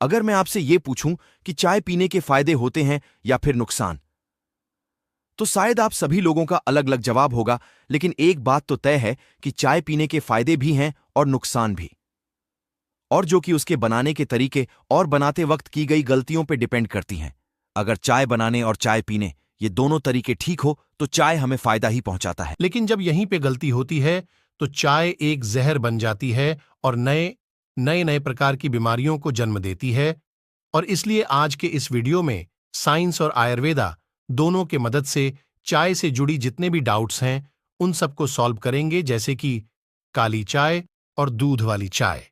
अगर मैं आपसे ये पूछूं कि चाय पीने के फायदे होते हैं या फिर नुकसान, तो शायद आप सभी लोगों का अलग अलग जवाब होगा, लेकिन एक बात तो तय है कि चाय पीने के फायदे भी हैं और नुकसान भी, और जो कि उसके बनाने के तरीके और बनाते वक्त की गई गलतियों पर डिपेंड करती हैं। अगर चाय बनाने और चाय पीने ये दोनों तरीके ठीक हो तो चाय हमें फायदा ही पहुंचाता है। लेकिन जब यहीं पे गलती होती है तो चाय एक जहर बन जाती है और नए नए नए प्रकार की बीमारियों को जन्म देती है। और इसलिए आज के इस वीडियो में साइंस और आयुर्वेदा दोनों के मदद से चाय से जुड़ी जितने भी डाउट्स हैं उन सबको सॉल्व करेंगे, जैसे कि काली चाय और दूध वाली चाय,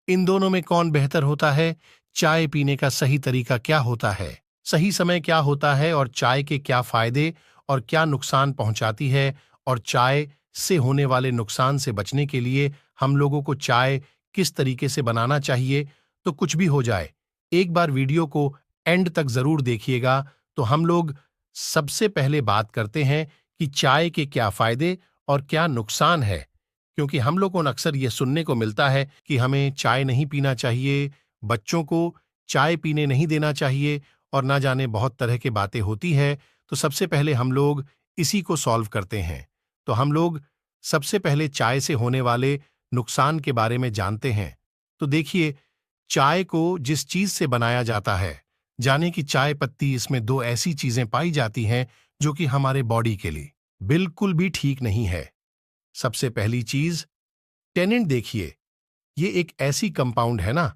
इन दोनों में कौन बेहतर होता है, चाय पीने का सही तरीका क्या होता है, सही समय क्या होता है, और चाय के क्या फायदे और क्या नुकसान पहुंचाती है, और चाय से होने वाले नुकसान से बचने के लिए हम लोगों को चाय किस तरीके से बनाना चाहिए। तो कुछ भी हो जाए, एक बार वीडियो को एंड तक जरूर देखिएगा। तो हम लोग सबसे पहले बात करते हैं कि चाय के क्या फायदे और क्या नुकसान है, क्योंकि हम लोगों को अक्सर ये सुनने को मिलता है कि हमें चाय नहीं पीना चाहिए, बच्चों को चाय पीने नहीं देना चाहिए, और ना जाने बहुत तरह की बातें होती है। तो सबसे पहले हम लोग इसी को सॉल्व करते हैं। तो हम लोग सबसे पहले चाय से होने वाले नुकसान के बारे में जानते हैं। तो देखिए, चाय को जिस चीज से बनाया जाता है, जाने की चाय पत्ती, इसमें दो ऐसी चीजें पाई जाती हैं जो कि हमारे बॉडी के लिए बिल्कुल भी ठीक नहीं है। सबसे पहली चीज टेनिन। देखिए, ये एक ऐसी कंपाउंड है ना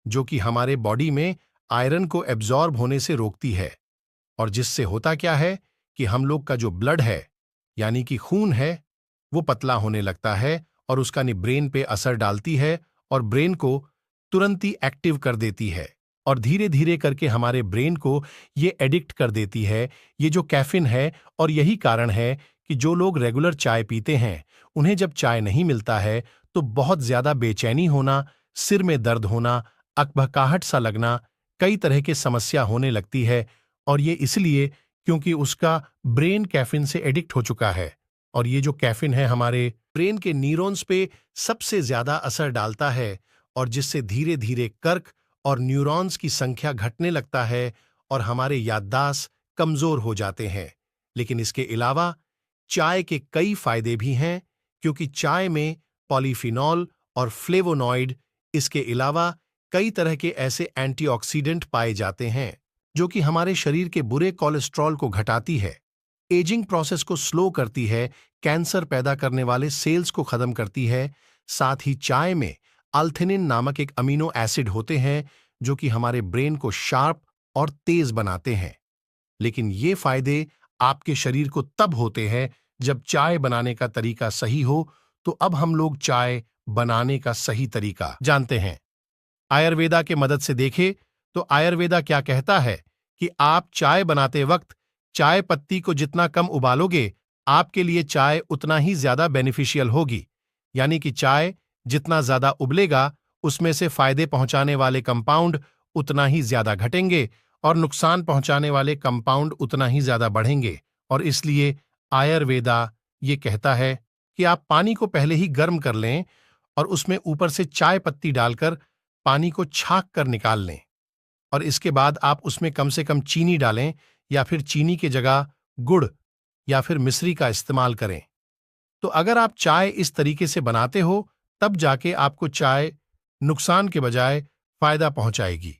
जो कि हमारे बॉडी में आयरन को एब्जॉर्ब होने से रोकती है, और जिससे होता क्या है कि हम लोग का जो ब्लड है यानी कि खून है वो पतला होने लगता है, और उसका ब्रेन पे असर डालती है और ब्रेन को तुरंत ही एक्टिव कर देती है, और धीरे धीरे करके हमारे ब्रेन को ये एडिक्ट कर देती है, ये जो कैफीन है। और यही कारण है कि जो लोग रेगुलर चाय पीते हैं उन्हें जब चाय नहीं मिलता है तो बहुत ज्यादा बेचैनी होना, सिर में दर्द होना, अकबकाहट सा लगना, कई तरह की समस्या होने लगती है। और ये इसलिए क्योंकि उसका ब्रेन कैफीन से एडिक्ट हो चुका है, और ये जो कैफीन है हमारे ब्रेन के न्यूरॉन्स पे सबसे ज्यादा असर डालता है, और जिससे धीरे धीरे कर्क और न्यूरॉन्स की संख्या घटने लगता है और हमारे याददाश्त कमजोर हो जाते हैं। लेकिन इसके अलावा चाय के कई फायदे भी हैं, क्योंकि चाय में पॉलीफिनॉल और फ्लेवोनॉइड, इसके अलावा कई तरह के ऐसे एंटीऑक्सीडेंट पाए जाते हैं जो कि हमारे शरीर के बुरे कोलेस्ट्रॉल को घटाती है, एजिंग प्रोसेस को स्लो करती है, कैंसर पैदा करने वाले सेल्स को खत्म करती है। साथ ही चाय में अल्थिनिन नामक एक अमीनो एसिड होते हैं जो कि हमारे ब्रेन को शार्प और तेज बनाते हैं। लेकिन ये फायदे आपके शरीर को तब होते हैं जब चाय बनाने का तरीका सही हो। तो अब हम लोग चाय बनाने का सही तरीका जानते हैं। आयुर्वेदा के मदद से देखें तो आयुर्वेदा क्या कहता है कि आप चाय बनाते वक्त चाय पत्ती को जितना कम उबालोगे, आपके लिए चाय उतना ही ज्यादा बेनिफिशियल होगी। यानी कि चाय जितना ज्यादा उबलेगा, उसमें से फायदे पहुंचाने वाले कंपाउंड उतना ही ज्यादा घटेंगे और नुकसान पहुंचाने वाले कंपाउंड उतना ही ज्यादा बढ़ेंगे। और इसलिए आयुर्वेदा ये कहता है कि आप पानी को पहले ही गर्म कर लें और उसमें ऊपर से चाय पत्ती डालकर पानी को छाक कर निकाल लें, और इसके बाद आप उसमें कम से कम चीनी डालें, या फिर चीनी की जगह गुड़ या फिर मिश्री का इस्तेमाल करें। तो अगर आप चाय इस तरीके से बनाते हो तब जाके आपको चाय नुकसान के बजाय फायदा पहुंचाएगी।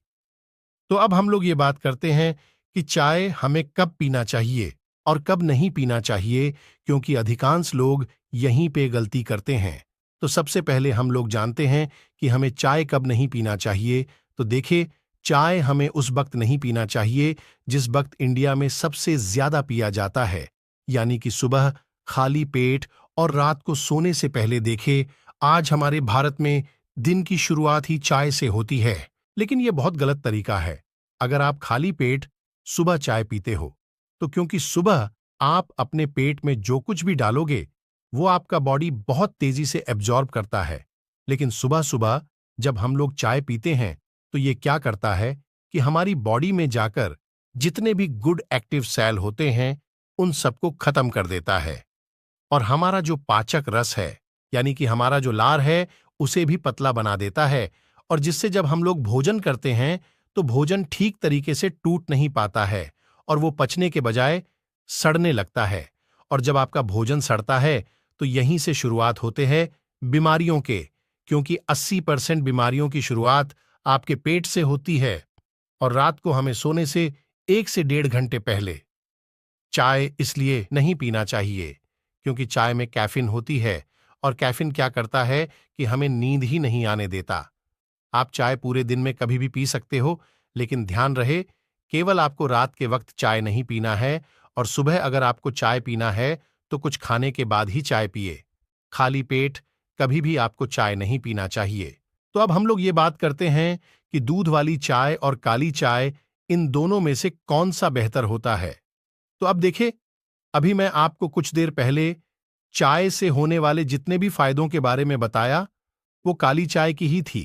तो अब हम लोग ये बात करते हैं कि चाय हमें कब पीना चाहिए और कब नहीं पीना चाहिए, क्योंकि अधिकांश लोग यहीं पे गलती करते हैं। तो सबसे पहले हम लोग जानते हैं कि हमें चाय कब नहीं पीना चाहिए। तो देखिए, चाय हमें उस वक्त नहीं पीना चाहिए जिस वक्त इंडिया में सबसे ज्यादा पिया जाता है, यानी कि सुबह, खाली पेट और रात को सोने से पहले। देखे, आज हमारे भारत में दिन की शुरुआत ही चाय से होती है, लेकिन यह बहुत गलत तरीका है। अगर आप खाली पेट सुबह चाय पीते हो तो क्योंकि सुबह आप अपने पेट में जो कुछ भी डालोगे वो आपका बॉडी बहुत तेजी से एब्जॉर्ब करता है। लेकिन सुबह सुबह जब हम लोग चाय पीते हैं तो ये क्या करता है कि हमारी बॉडी में जाकर जितने भी गुड एक्टिव सेल होते हैं उन सबको खत्म कर देता है, और हमारा जो पाचक रस है यानी कि हमारा जो लार है उसे भी पतला बना देता है, और जिससे जब हम लोग भोजन करते हैं तो भोजन ठीक तरीके से टूट नहीं पाता है और वो पचने के बजाय सड़ने लगता है। और जब आपका भोजन सड़ता है तो यहीं से शुरुआत होते हैं बीमारियों के, क्योंकि 80% बीमारियों की शुरुआत आपके पेट से होती है। और रात को हमें सोने से 1 से 1.5 घंटे पहले चाय इसलिए नहीं पीना चाहिए क्योंकि चाय में कैफीन होती है और कैफीन क्या करता है कि हमें नींद ही नहीं आने देता। आप चाय पूरे दिन में कभी भी पी सकते हो, लेकिन ध्यान रहे केवल आपको रात के वक्त चाय नहीं पीना है और सुबह अगर आपको चाय पीना है तो कुछ खाने के बाद ही चाय पिए। खाली पेट कभी भी आपको चाय नहीं पीना चाहिए। तो अब हम लोग ये बात करते हैं कि दूध वाली चाय और काली चाय, इन दोनों में से कौन सा बेहतर होता है। तो अब देखिए, अभी मैं आपको कुछ देर पहले चाय से होने वाले जितने भी फायदों के बारे में बताया वो काली चाय की ही थी,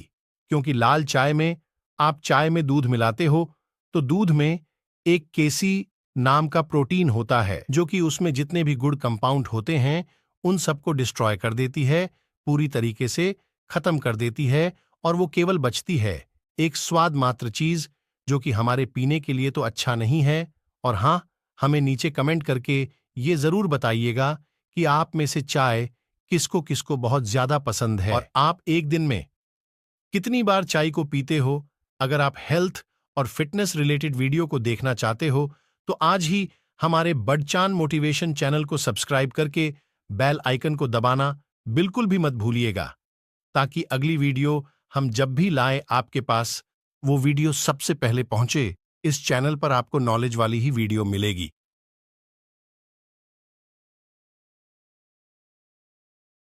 क्योंकि लाल चाय में आप चाय में दूध मिलाते हो तो दूध में एक केसी नाम का प्रोटीन होता है जो कि उसमें जितने भी गुड कंपाउंड होते हैं उन सबको डिस्ट्रॉय कर देती है, पूरी तरीके से खत्म कर देती है और वो केवल बचती है एक स्वाद मात्र चीज जो कि हमारे पीने के लिए तो अच्छा नहीं है। और हाँ, हमें नीचे कमेंट करके ये जरूर बताइएगा कि आप में से चाय किसको किसको बहुत ज्यादा पसंद है और आप एक दिन में कितनी बार चाय को पीते हो। अगर आप हेल्थ और फिटनेस रिलेटेड वीडियो को देखना चाहते हो तो आज ही हमारे बड़चान मोटिवेशन चैनल को सब्सक्राइब करके बेल आइकन को दबाना बिल्कुल भी मत भूलिएगा, ताकि अगली वीडियो हम जब भी लाएं आपके पास वो वीडियो सबसे पहले पहुंचे। इस चैनल पर आपको नॉलेज वाली ही वीडियो मिलेगी।